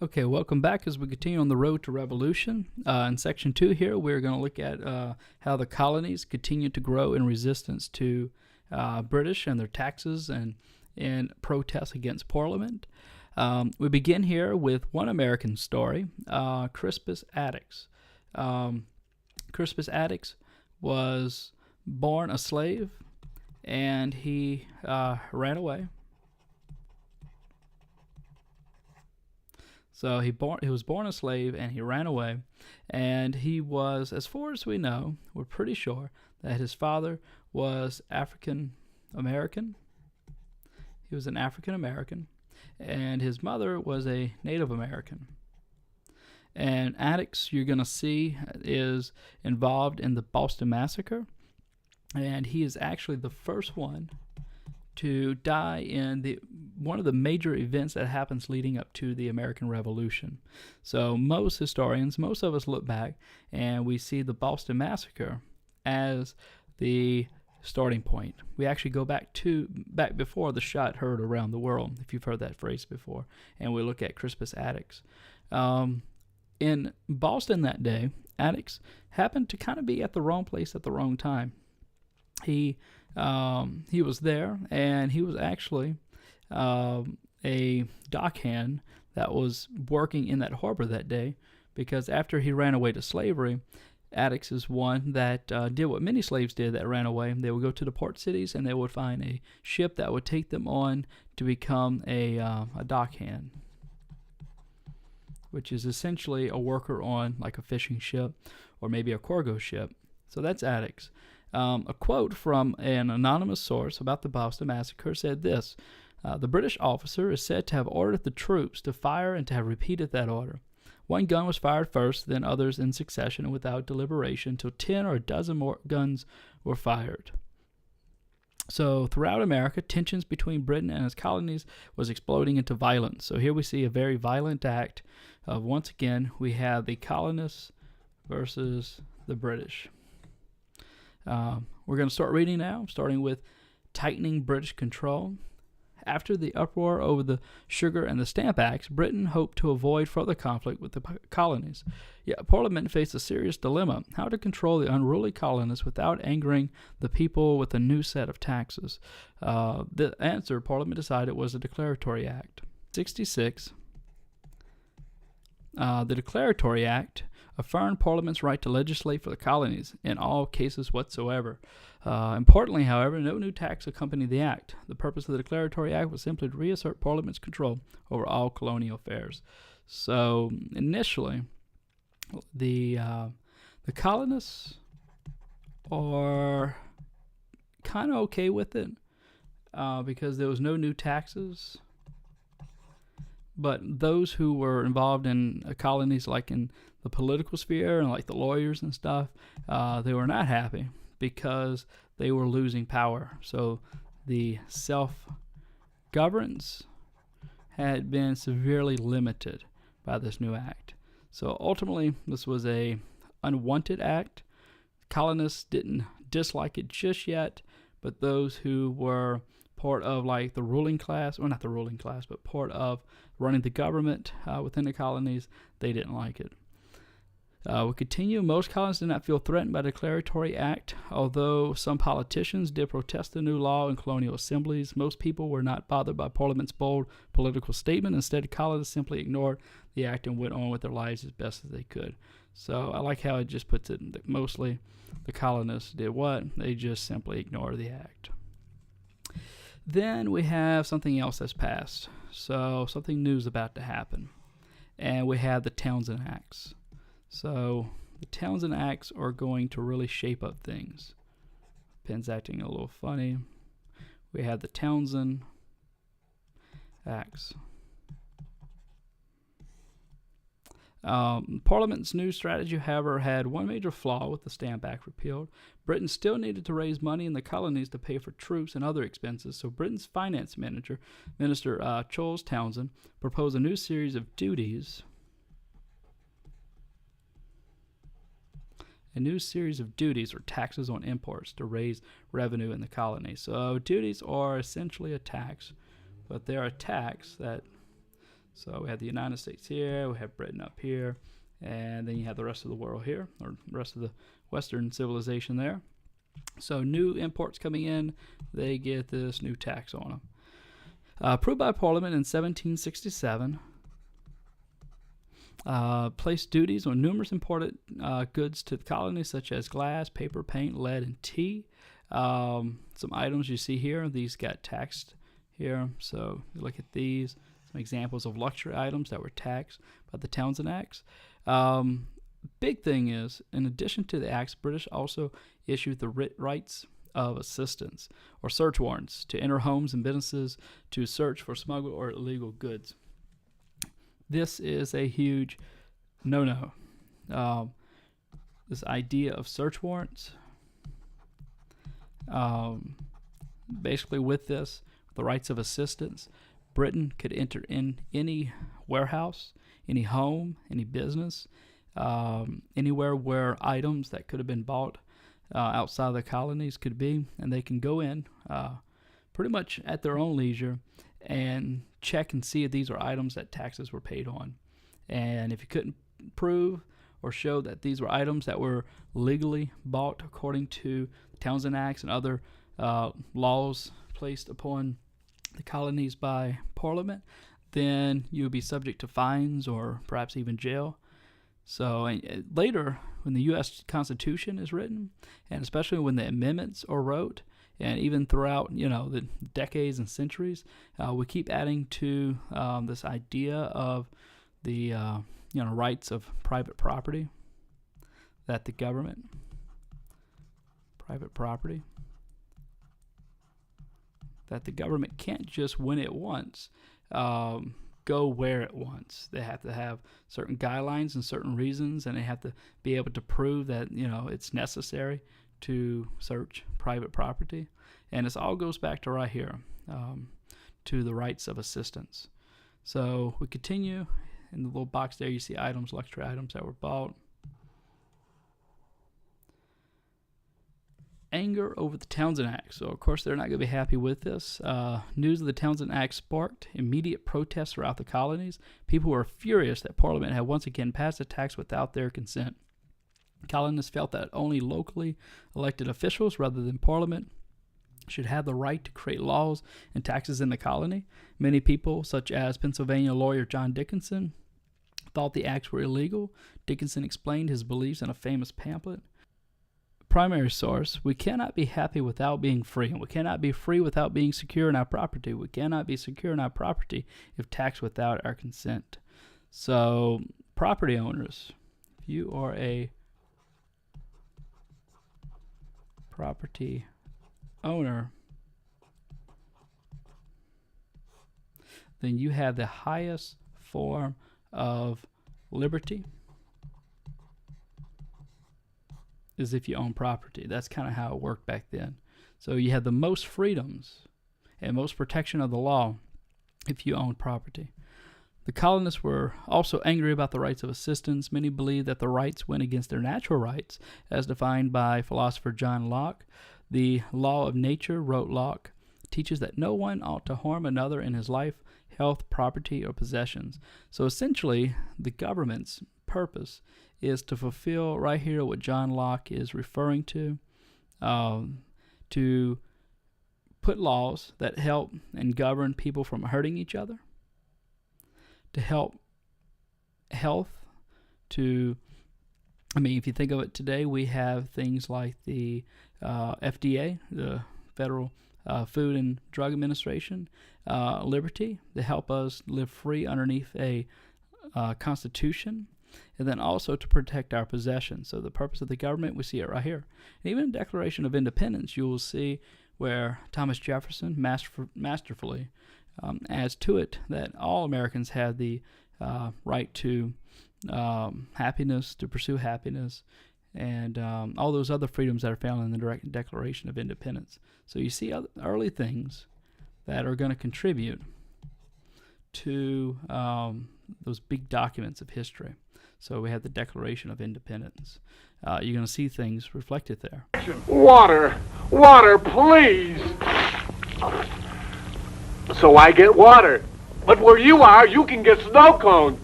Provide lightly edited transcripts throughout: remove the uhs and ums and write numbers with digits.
Okay, welcome back as we continue on the road to revolution. In section 2 here, we're going to look at how the colonies continue to grow in resistance to British and their taxes and in protests against Parliament. We begin here with one American story, Crispus Attucks. Crispus Attucks was born a slave, and he ran away. So he was born a slave, and he ran away, and he was, as far as we know, we're pretty sure that his father was African American. He was an African American, and his mother was a Native American. And Attucks, you're going to see, is involved in the Boston Massacre, and he is actually the first one to die in one of the major events that happens leading up to the American Revolution. So most historians, most of us look back and we see the Boston Massacre as the starting point. We actually go back before the shot heard around the world, if you've heard that phrase before, and we look at Crispus Attucks. In Boston that day, Attucks happened to kind of be at the wrong place at the wrong time. He was there, and he was actually a dockhand that was working in that harbor that day, because after he ran away to slavery, Attucks is one that did what many slaves did that ran away. They would go to the port cities, and they would find a ship that would take them on to become a dockhand, which is essentially a worker on like a fishing ship or maybe a cargo ship. So that's Attucks. A quote from an anonymous source about the Boston Massacre said this: the British officer is said to have ordered the troops to fire and to have repeated that order. One gun was fired first, then others in succession and without deliberation, till 10 or a dozen more guns were fired. So throughout America, tensions between Britain and its colonies was exploding into violence. So here we see a very violent act of, once again, we have the colonists versus the British. We're going to start reading now, starting with tightening British control. After the uproar over the Sugar and the Stamp Acts, Britain hoped to avoid further conflict with the colonies. Yet Parliament faced a serious dilemma: how to control the unruly colonists without angering the people with a new set of taxes. The answer, Parliament decided, was a Declaratory Act. 66. The Declaratory Act affirmed Parliament's right to legislate for the colonies in all cases whatsoever. Importantly, however, no new tax accompanied the act. The purpose of the Declaratory Act was simply to reassert Parliament's control over all colonial affairs. So initially, the colonists are kind of okay with it because there was no new taxes. But those who were involved in colonies, like in the political sphere and like the lawyers and stuff, they were not happy because they were losing power. So the self-governance had been severely limited by this new act. So ultimately, this was a unwanted act. Colonists didn't dislike it just yet, but those who were part of like the ruling class, or not the ruling class, but part of running the government within the colonies, they didn't like it. We continue. Most colonists did not feel threatened by the Declaratory Act, although some politicians did protest the new law in colonial assemblies. Most people were not bothered by Parliament's bold political statement. Instead, colonists simply ignored the act and went on with their lives as best as they could. So I like how it just puts it that mostly the colonists did what? They just simply ignored the act. Then we have something else that's passed. So something new is about to happen. And we have the Townshend Acts. So the Townshend Acts are going to really shape up things. Pen's acting a little funny. We have the Townshend Acts. Parliament's new strategy, however, had one major flaw with the Stamp Act repealed. Britain still needed to raise money in the colonies to pay for troops and other expenses, so Britain's finance minister, Charles Townshend, proposed a new series of duties. A new series of duties or taxes on imports to raise revenue in the colonies. So duties are essentially a tax, but they're a tax that So we have the United States here, we have Britain up here, and then you have the rest of the world here, or the rest of the Western civilization there. So new imports coming in, they get this new tax on them. Approved by Parliament in 1767, placed duties on numerous imported goods to the colonies, such as glass, paper, paint, lead, and tea. Some items you see here, these got taxed here. So you look at these, some examples of luxury items that were taxed by the Townshend Acts. Big thing is, in addition to the acts, British also issued the rights of assistance or search warrants to enter homes and businesses to search for smuggled or illegal goods. This is a huge no-no. This idea of search warrants, basically with this, the rights of assistance, Britain could enter in any warehouse, any home, any business, anywhere where items that could have been bought outside of the colonies could be, and they can go in pretty much at their own leisure and check and see if these are items that taxes were paid on. And if you couldn't prove or show that these were items that were legally bought according to the Townshend Acts and other laws placed upon the colonies by Parliament, then you would be subject to fines or perhaps even jail. So later, when the U.S. Constitution is written, and especially when the amendments are wrote, and even throughout the decades and centuries, we keep adding to this idea of the rights of private property, that the government, that the government can't just when it wants go where it wants. They have to have certain guidelines and certain reasons, and they have to be able to prove that it's necessary to search private property. And this all goes back to right here, to the rights of assistance. So we continue. In the little box there, you see items, luxury items that were bought. Anger over the Townshend Act. So, of course, they're not going to be happy with this. News of the Townshend Act sparked immediate protests throughout the colonies. People were furious that Parliament had once again passed a tax without their consent. Colonists felt that only locally elected officials, rather than Parliament, should have the right to create laws and taxes in the colony. Many people, such as Pennsylvania lawyer John Dickinson, thought the acts were illegal. Dickinson explained his beliefs in a famous pamphlet. Primary source: we cannot be happy without being free, and we cannot be free without being secure in our property. We cannot be secure in our property if taxed without our consent. So, property owners, if you are a property owner, then you have the highest form of liberty is if you own property. That's kind of how it worked back then. So you had the most freedoms and most protection of the law if you owned property. The colonists were also angry about the rights of assistance. Many believed that the rights went against their natural rights, as defined by philosopher John Locke. The law of nature, wrote Locke, teaches that no one ought to harm another in his life, health, property, or possessions. So essentially, the government's purpose is to fulfill right here what John Locke is referring to put laws that help and govern people from hurting each other, to help health, if you think of it today, we have things like the FDA, the Federal Food and Drug Administration, liberty, to help us live free underneath a constitution, and then also to protect our possessions. So the purpose of the government, we see it right here. And even in the Declaration of Independence, you will see where Thomas Jefferson masterfully adds to it that all Americans have the right to happiness, to pursue happiness, and all those other freedoms that are found in the Declaration of Independence. So you see early things that are going to contribute to those big documents of history. So we have the Declaration of Independence. You're going to see things reflected there. Water, please. So I get water. But where you are, you can get snow cones.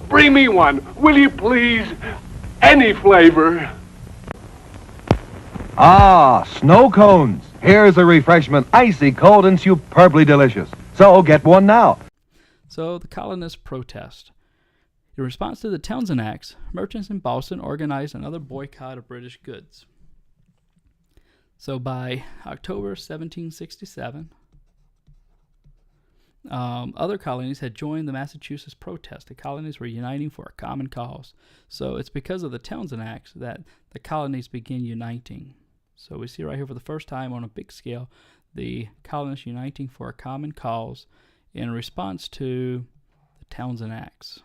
Bring me one, will you please? Any flavor. Ah, snow cones. Here's a refreshment, icy cold and superbly delicious. So get one now. So the colonists protest. In response to the Townshend Acts, merchants in Boston organized another boycott of British goods. So by October 1767, other colonies had joined the Massachusetts protest. The colonies were uniting for a common cause. So it's because of the Townshend Acts that the colonies begin uniting. So we see right here for the first time on a big scale the colonists uniting for a common cause in response to the Townshend Acts.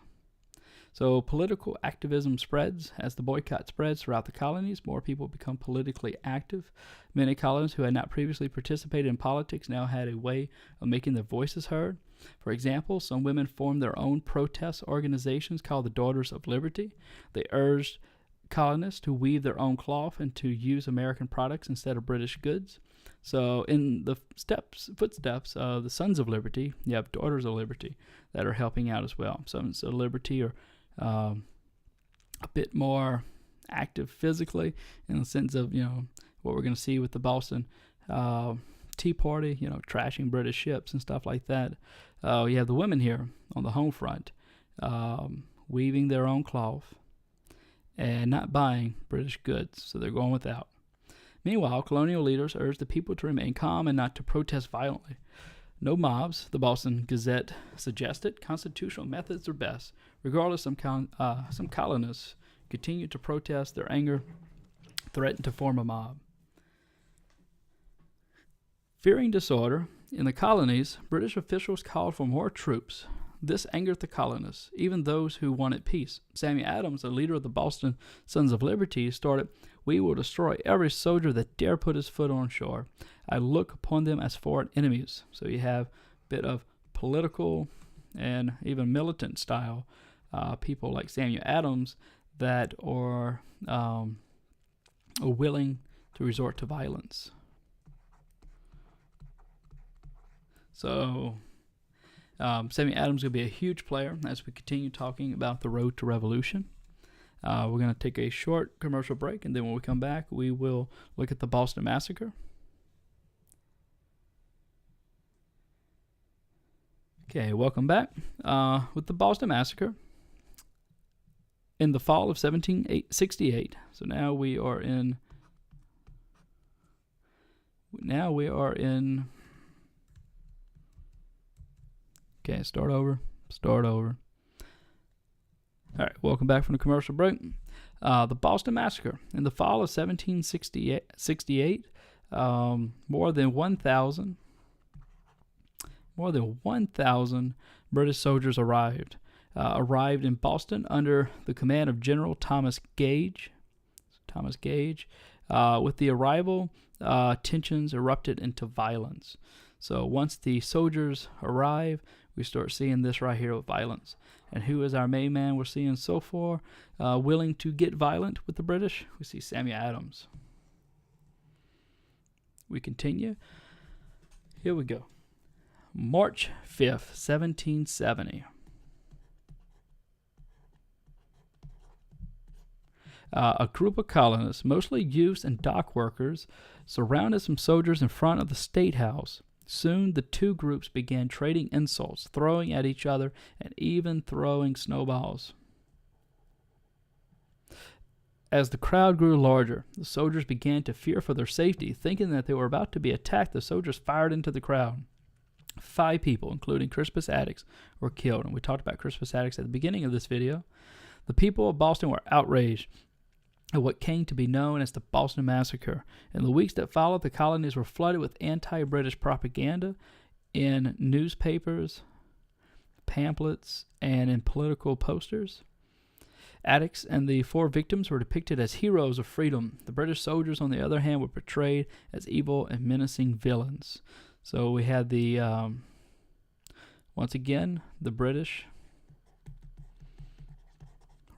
So political activism spreads. As the boycott spreads throughout the colonies, more people become politically active. Many colonists who had not previously participated in politics now had a way of making their voices heard. For example, some women formed their own protest organizations called the Daughters of Liberty. They urged colonists to weave their own cloth and to use American products instead of British goods. So in the footsteps of the Sons of Liberty, you have Daughters of Liberty that are helping out as well. Sons of Liberty are a bit more active physically in the sense of, what we're going to see with the Boston Tea Party, trashing British ships and stuff like that. You have the women here on the home front weaving their own cloth and not buying British goods, so they're going without. Meanwhile, colonial leaders urged the people to remain calm and not to protest violently. No mobs, the Boston Gazette suggested. Constitutional methods are best. Regardless, some colonists continued to protest. Their anger threatened to form a mob. Fearing disorder in the colonies, British officials called for more troops. This angered the colonists, even those who wanted peace. Samuel Adams, the leader of the Boston Sons of Liberty, started, "We will destroy every soldier that dare put his foot on shore. I look upon them as foreign enemies." So you have a bit of political and even militant style people like Samuel Adams that are willing to resort to violence. So Samuel Adams is going to be a huge player as we continue talking about the road to revolution. We're going to take a short commercial break, and then when we come back, we will look at the Boston Massacre. Okay, welcome back. With the Boston Massacre, in the fall of 1768, so now we are in. Okay, start over. All right, welcome back from the commercial break. The Boston Massacre. In the fall of 1768, more than 1,000 British soldiers arrived in Boston under the command of General Thomas Gage. With the arrival, tensions erupted into violence. So once the soldiers arrive, we start seeing this right here with violence. And who is our main man we're seeing so far willing to get violent with the British? We see Samuel Adams. We continue. Here we go. March 5th, 1770. A group of colonists, mostly youths and dock workers, surrounded some soldiers in front of the State House. Soon the two groups began trading insults, throwing at each other, and even throwing snowballs. As the crowd grew larger, the soldiers began to fear for their safety. Thinking that they were about to be attacked, the soldiers fired into the crowd. 5 people, including Crispus Attucks, were killed. And we talked about Crispus Attucks at the beginning of this video. The people of Boston were outraged at what came to be known as the Boston Massacre. In the weeks that followed, the colonies were flooded with anti-British propaganda in newspapers, pamphlets, and in political posters. Attucks and the 4 victims were depicted as heroes of freedom. The British soldiers, on the other hand, were portrayed as evil and menacing villains. So we had the, once again, the British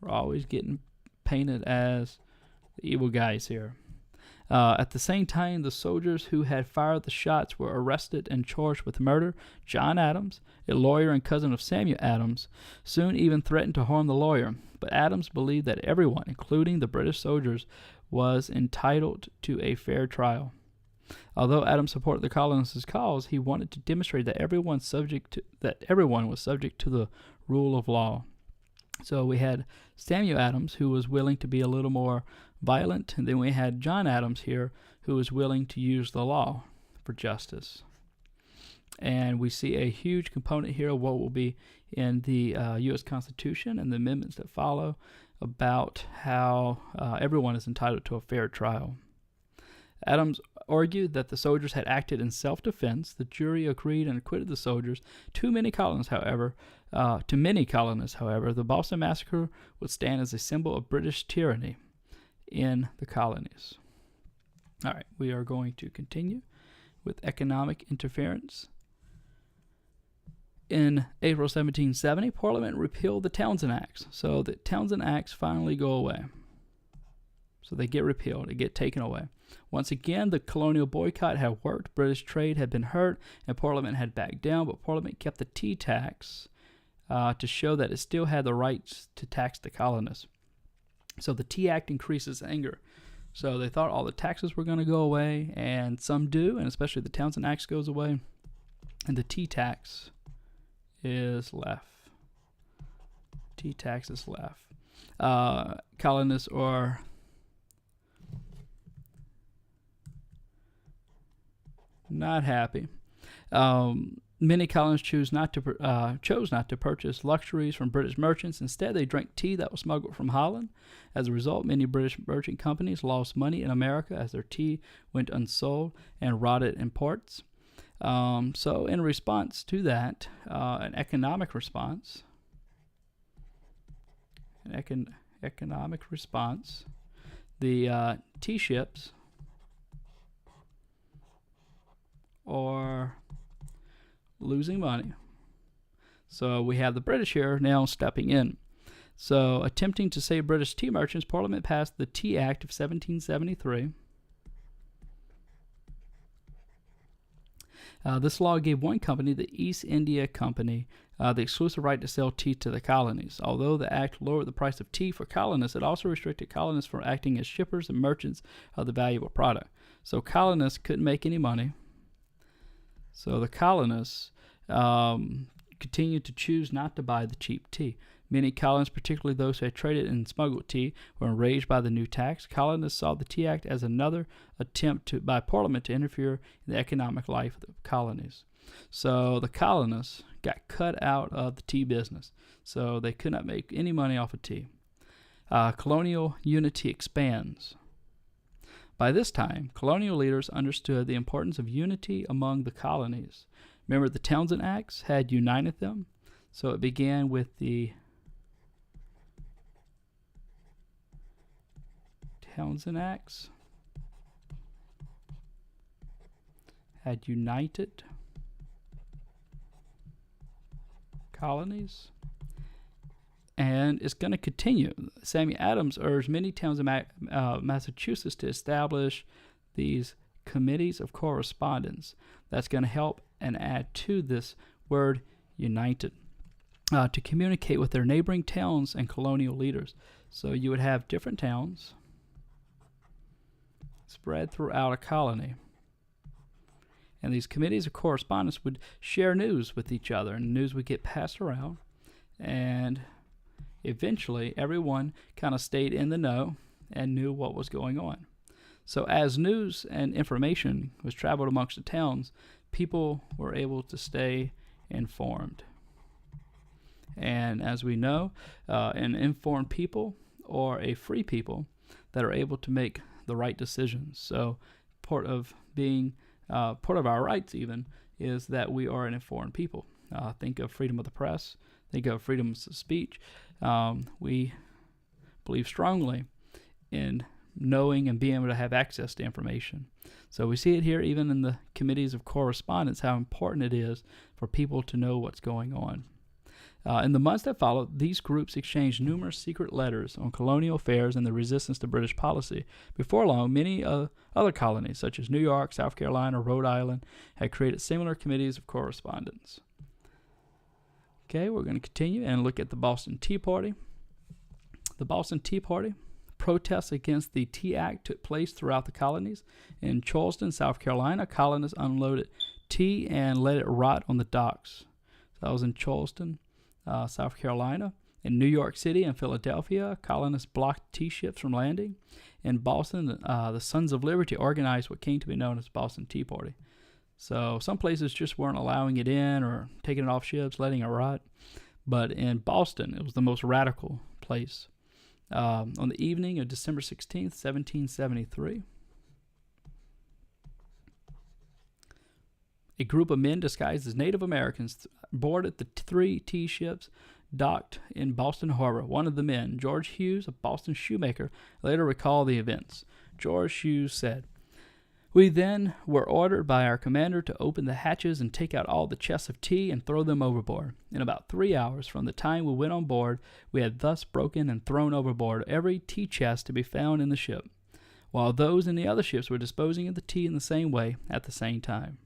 were always getting painted as the evil guys here. At the same time, the soldiers who had fired the shots were arrested and charged with murder. John Adams, a lawyer and cousin of Samuel Adams, soon even threatened to harm the lawyer. But Adams believed that everyone, including the British soldiers, was entitled to a fair trial. Although Adams supported the colonists' cause, he wanted to demonstrate that everyone was subject to the rule of law. So we had Samuel Adams, who was willing to be a little more violent, and then we had John Adams here, who was willing to use the law for justice. And we see a huge component here of what will be in the U.S. Constitution and the amendments that follow about how everyone is entitled to a fair trial. Adams argued that the soldiers had acted in self-defense. The jury agreed and acquitted the soldiers. To many colonists, however, the Boston Massacre would stand as a symbol of British tyranny in the colonies. All right, we are going to continue with economic interference. In April 1770, Parliament repealed the Townshend Acts. So the Townshend Acts finally go away. So they get repealed, they get taken away. Once again, the colonial boycott had worked. British trade had been hurt, and Parliament had backed down, but Parliament kept the tea tax to show that it still had the rights to tax the colonists. So the Tea Act increases anger. So they thought all the taxes were going to go away, and some do, and especially the Townshend Acts goes away, and the tea tax is left. Tea tax is left. Colonists are not happy. Many colonists chose not to purchase luxuries from British merchants. Instead, they drank tea that was smuggled from Holland. As a result, many British merchant companies lost money in America as their tea went unsold and rotted in ports. So in response to that, an economic response, the tea ships are losing money. So we have the British here now stepping in. So attempting to save British tea merchants, Parliament passed the Tea Act of 1773. This law gave one company, the East India Company, the exclusive right to sell tea to the colonies. Although the act lowered the price of tea for colonists, it also restricted colonists from acting as shippers and merchants of the valuable product. So colonists couldn't make any money. So the colonists continued to choose not to buy the cheap tea. Many colonists, particularly those who had traded in smuggled tea, were enraged by the new tax. Colonists saw the Tea Act as another attempt by Parliament to interfere in the economic life of the colonies. So the colonists got cut out of the tea business, so they could not make any money off of tea. Colonial unity expands. By this time, colonial leaders understood the importance of unity among the colonies. Remember, the Townshend Acts had united them, so it began with the Townshend Acts had united colonies, and it's going to continue. Samuel Adams urged many towns in Massachusetts to establish these committees of correspondence. That's going to help and add to this word united, to communicate with their neighboring towns and colonial leaders. So you would have different towns spread throughout a colony, and these committees of correspondence would share news with each other, and news would get passed around, and eventually everyone kind of stayed in the know and knew what was going on. So as news and information was traveled amongst the towns, people were able to stay informed. And as we know, an informed people or a free people that are able to make the right decisions. So part of our rights even is that we are an informed people. Think of freedom of the press. Think of freedom of speech. We believe strongly in knowing and being able to have access to information. So we see it here even in the committees of correspondence, how important it is for people to know what's going on. In the months that followed, these groups exchanged numerous secret letters on colonial affairs and the resistance to British policy. Before long, many other colonies, such as New York, South Carolina, Rhode Island, had created similar committees of correspondence. Okay, we're going to continue and look at the Boston Tea Party. The Boston Tea Party protests against the Tea Act took place throughout the colonies. In Charleston, South Carolina, colonists unloaded tea and let it rot on the docks. So that was in Charleston, South Carolina. In New York City and Philadelphia, colonists blocked tea ships from landing. In Boston, the Sons of Liberty organized what came to be known as the Boston Tea Party. So some places just weren't allowing it in or taking it off ships, letting it rot. But in Boston, it was the most radical place. On the evening of December 16th, 1773, a group of men disguised as Native Americans boarded the 3 tea ships docked in Boston Harbor. One of the men, George Hughes, a Boston shoemaker, later recalled the events. George Hughes said, "We then were ordered by our commander to open the hatches and take out all the chests of tea and throw them overboard. In about 3 hours from the time we went on board, we had thus broken and thrown overboard every tea chest to be found in the ship, while those in the other ships were disposing of the tea in the same way at the same time."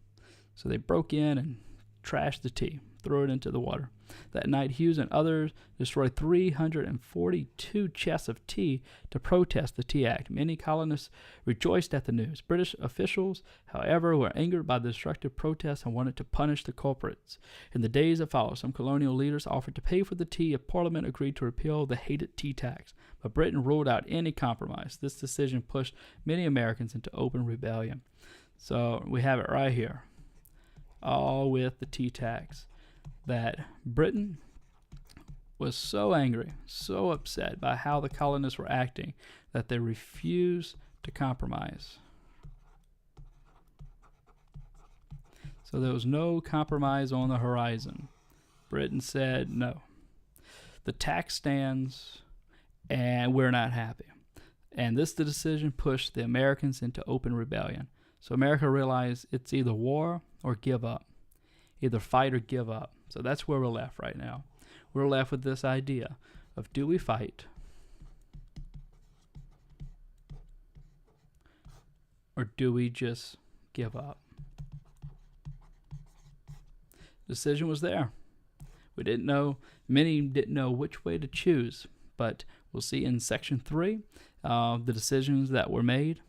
So they broke in and trashed the tea, threw it into the water. That night, Hughes and others destroyed 342 chests of tea to protest the Tea Act. Many colonists rejoiced at the news. British officials, however, were angered by the destructive protests and wanted to punish the culprits. In the days that followed, some colonial leaders offered to pay for the tea if Parliament agreed to repeal the hated tea tax, but Britain ruled out any compromise. This decision pushed many Americans into open rebellion. So we have it right here, all with the tea tax, that Britain was so angry, so upset by how the colonists were acting, that they refused to compromise. So there was no compromise on the horizon. Britain said, no, the tax stands and we're not happy. And this decision pushed the Americans into open rebellion. So America realized it's either war or give up. Either fight or give up. So that's where we're left right now. We're left with this idea of, do we fight or do we just give up? Decision was there. Many didn't know which way to choose, but we'll see in section 3 the decisions that were made